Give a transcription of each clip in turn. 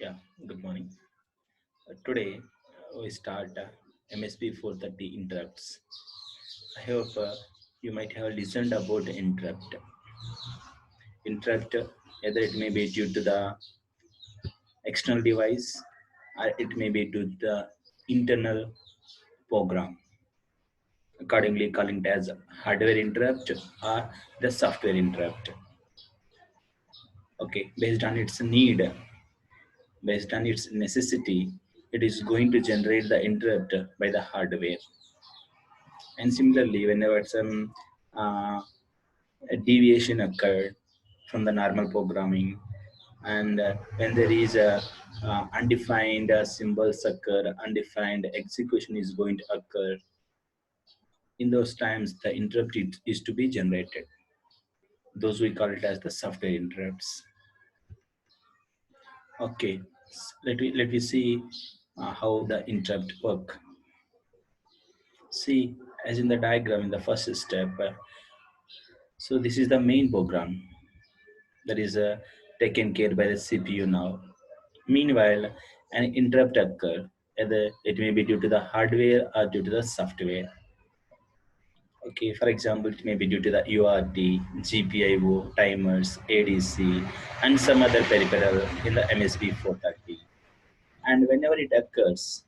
Yeah, good morning. Today we start MSP430 interrupts. I hope you might have listened about interrupt. Interrupt, either it may be due to the external device or it may be due to the internal program. Accordingly, calling it as hardware interrupt or the software interrupt. Okay, based on its need, based on its necessity, it is going to generate the interrupt by the hardware. And similarly, whenever some uh, a deviation occurred from the normal programming, and when there is a undefined symbols occur, undefined execution is going to occur, in those times the interrupt is to be generated. Those we call it as the software interrupts. Okay, let me see how the interrupt work. See, as in the diagram in the first step, so this is the main program that is taken care by the CPU now. Meanwhile, an interrupt occur, either it may be due to the hardware or due to the software. Okay, for example, it may be due to the UART, GPIO, timers, ADC, and some other peripheral in the MSP430. And whenever it occurs,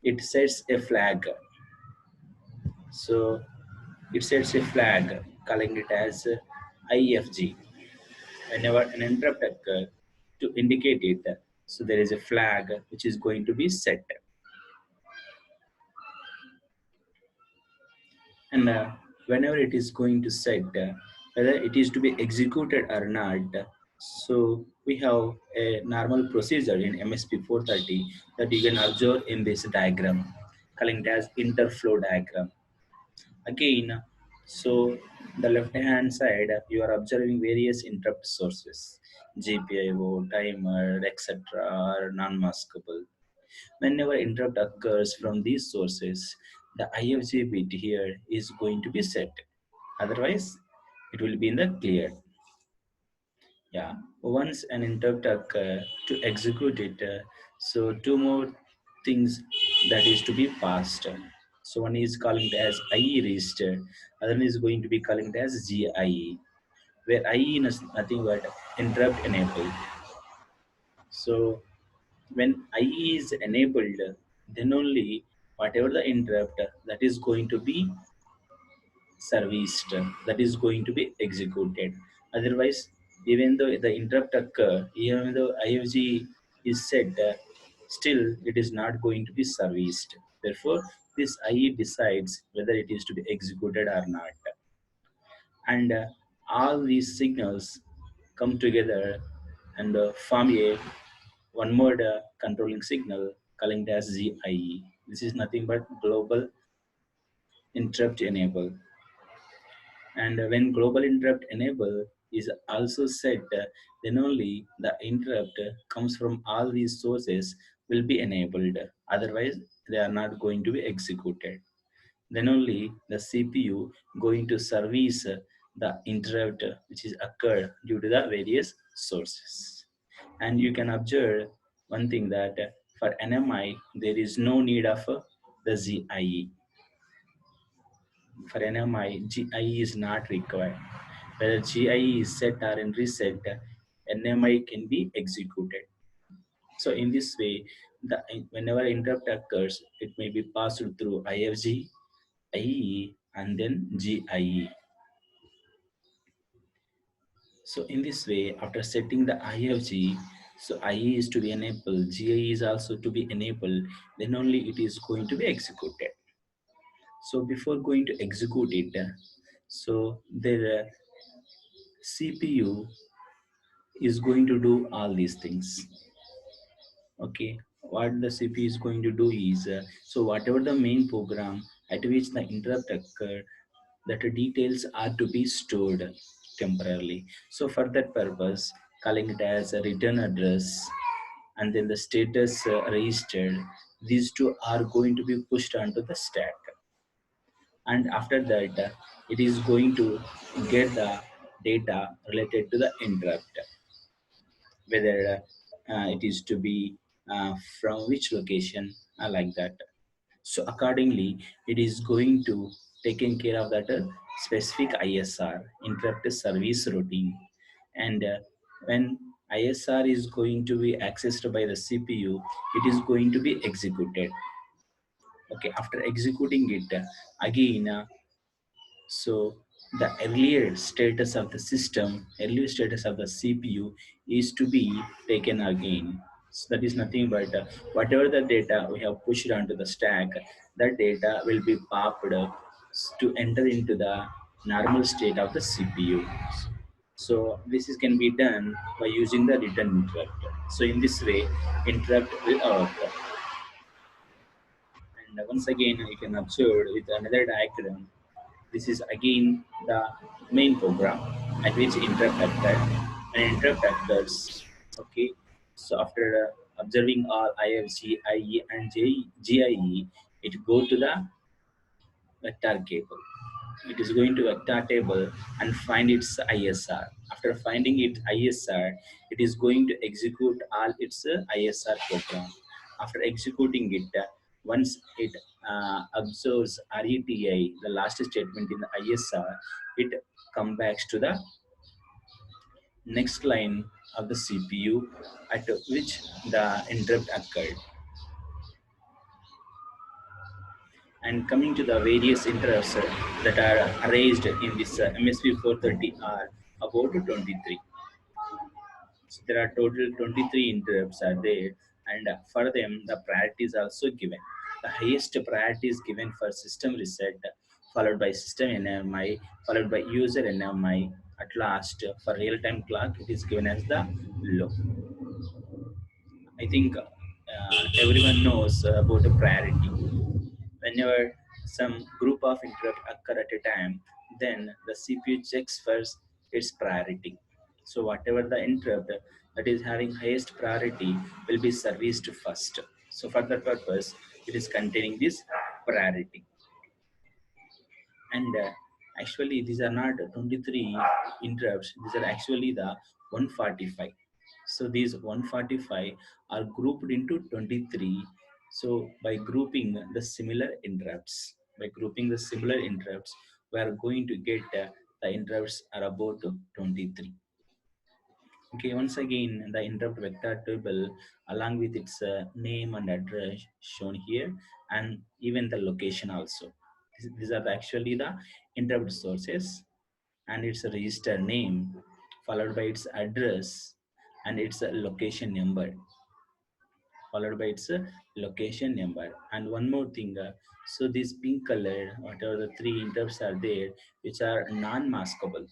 it sets a flag. So it sets a flag, calling it as IFG. Whenever an interrupt occurs, to indicate it, so there is a flag which is going to be set. And whenever it is going to set, whether it is to be executed or not, so we have a normal procedure in MSP430 that you can observe in this diagram, calling it as interflow diagram. Again, so the left hand side, you are observing various interrupt sources, GPIO, timer, etc. are non-maskable. Whenever interrupt occurs from these sources, the IFG bit here is going to be set. Otherwise, it will be in the clear. Yeah. Once an interrupt occurs to execute it, so two more things that is to be passed. So one is calling it as IE register, other one is going to be calling it as GIE, where IE is nothing but interrupt enabled. So when IE is enabled, then only whatever the interrupt that is going to be serviced, that is going to be executed. Otherwise, even though the interrupt occur, even though IFG is set, still it is not going to be serviced. Therefore, this IE decides whether it is to be executed or not. And all these signals come together and form a one more controlling signal calling it as GIE. This is nothing but global interrupt enable. And when global interrupt enable is also set, then only the interrupt comes from all these sources will be enabled. Otherwise, they are not going to be executed. Then only the CPU going to service the interrupt which is occurred due to the various sources. And you can observe one thing that for NMI there is no need of the GIE. For NMI, GIE is not required. Whether GIE is set or in reset, NMI can be executed. So in this way, whenever interrupt occurs, it may be passed through IFG, IE, and then GIE. So in this way, after setting the IFG, so IE is to be enabled, GIE is also to be enabled, then only it is going to be executed. So before going to execute it, so the CPU is going to do all these things. Okay, what the CPU is going to do is, so whatever the main program at which the interrupt occurred, that the details are to be stored temporarily. So for that purpose, calling it as a return address and then the status registered, these two are going to be pushed onto the stack. And after that, it is going to get the data related to the interrupt, whether it is to be from which location, like that. So accordingly, it is going to taking care of that specific ISR, interrupt service routine. And when ISR is going to be accessed by the CPU, it is going to be executed. Okay, after executing it, again, so the earlier status of the system, earlier status of the CPU is to be taken again. So that is nothing but whatever the data we have pushed onto the stack, that data will be popped to enter into the normal state of the CPU. So this is can be done by using the return interrupt. So in this way, interrupt will occur. And once again, you can observe with another diagram. This is again the main program at which interrupt occurs. An interrupt occurs. Okay. So after observing all IFG, IE, and GIE, it go to the vector cable. It is going to vector table and find its ISR. After finding its ISR, it is going to execute all its ISR program. After executing it, once it observes RETI, the last statement in the ISR, it comes back to the next line of the CPU at which the interrupt occurred. And coming to the various interrupts that are raised in this MSP430 are about 23. So there are total 23 interrupts are there, and for them the priority is also given. The highest priority is given for system reset, followed by system NMI, followed by user NMI. At last, for real-time clock, it is given as the low. I think everyone knows about the priority. Whenever some group of interrupt occur at a time, then the CPU checks first its priority. So whatever the interrupt that is having highest priority will be serviced first. So for that purpose, it is containing this priority. And actually, these are not 23 interrupts. These are actually the 145. So these 145 are grouped into 23. So by grouping the similar interrupts, we are going to get the interrupts are about 23. Okay, once again, the interrupt vector table along with its name and address shown here, and even the location also. These are actually the interrupt sources, and its a register name followed by its address and its location number, followed by its location number. And one more thing, so these pink color, whatever the three interrupts are there, which are non-maskable,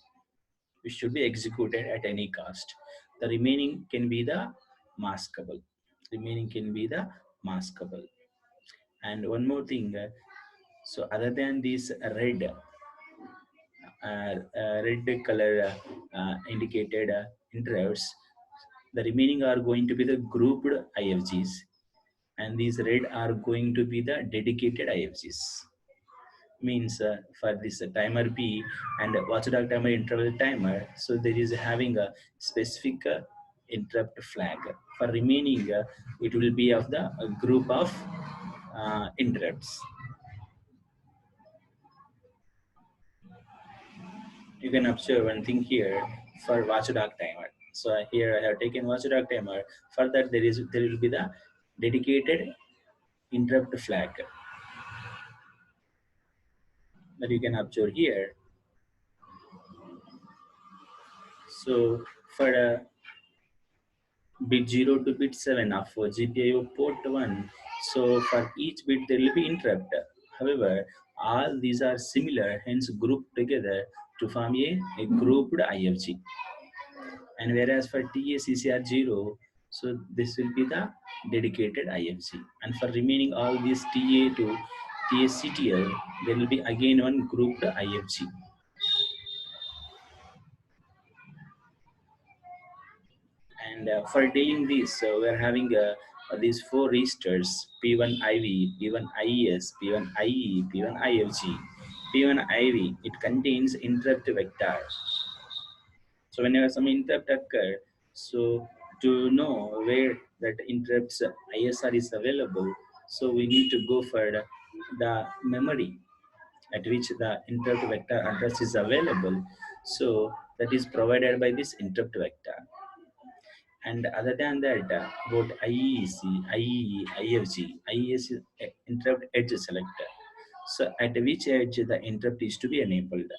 which should be executed at any cost. The remaining can be the maskable. Remaining can be the maskable. And one more thing, so other than this red color indicated interrupts, the remaining are going to be the grouped IFGs, and these red are going to be the dedicated IFGs. Means for this timer B and watchdog timer interval timer, so there is having a specific interrupt flag. For remaining, it will be of the group of interrupts. You can observe one thing here for watchdog timer. So here I have taken watchdog timer. For that there will be the dedicated interrupt flag that you can observe here. So for bit 0 to bit 7 of GPIO port 1. So for each bit there will be interrupt. However, all these are similar, hence grouped together to form a grouped IFG. And whereas for TACCR 0, so this will be the dedicated IFG. And for remaining all these TA to TACTL, there will be again one grouped IFG. And for dealing this, we're having these four registers: P1 IV, P1 IES, P1 IE, P1 IFG. P1 IV, it contains interrupt vector. So whenever some interrupt occur, so to know where that interrupts ISR is available, so we need to go for the memory at which the interrupt vector address is available. So that is provided by this interrupt vector. And other than that, about IEC, IEE, IFG, IES is interrupt edge selector. So at which edge the interrupt is to be enabled,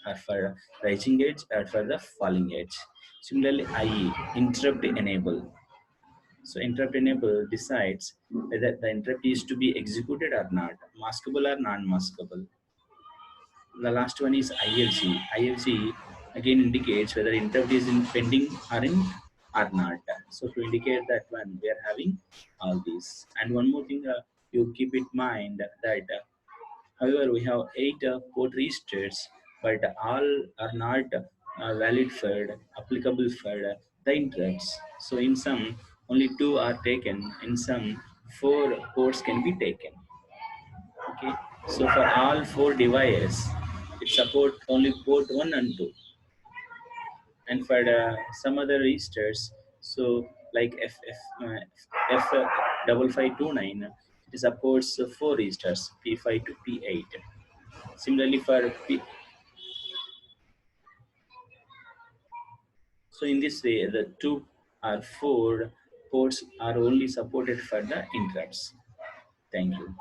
or for rising edge or for the falling edge. Similarly, IE, interrupt enable. So interrupt enable decides whether the interrupt is to be executed or not, maskable or non-maskable. The last one is IFG. IFG again indicates whether interrupt is in pending or not. So to indicate that one, we are having all these. And one more thing, you keep in mind that however we have 8 port registers, but all are not valid for applicable for the interrupts. So in some only 2 are taken. In some 4 ports can be taken. Okay, so for all 4 devices, it support only port 1 and 2, and for some other registers, so like F 5529, it supports 4 registers P5 to P8. Similarly for P, so in this way, the 2 or 4 ports are only supported for the interrupts. Thank you.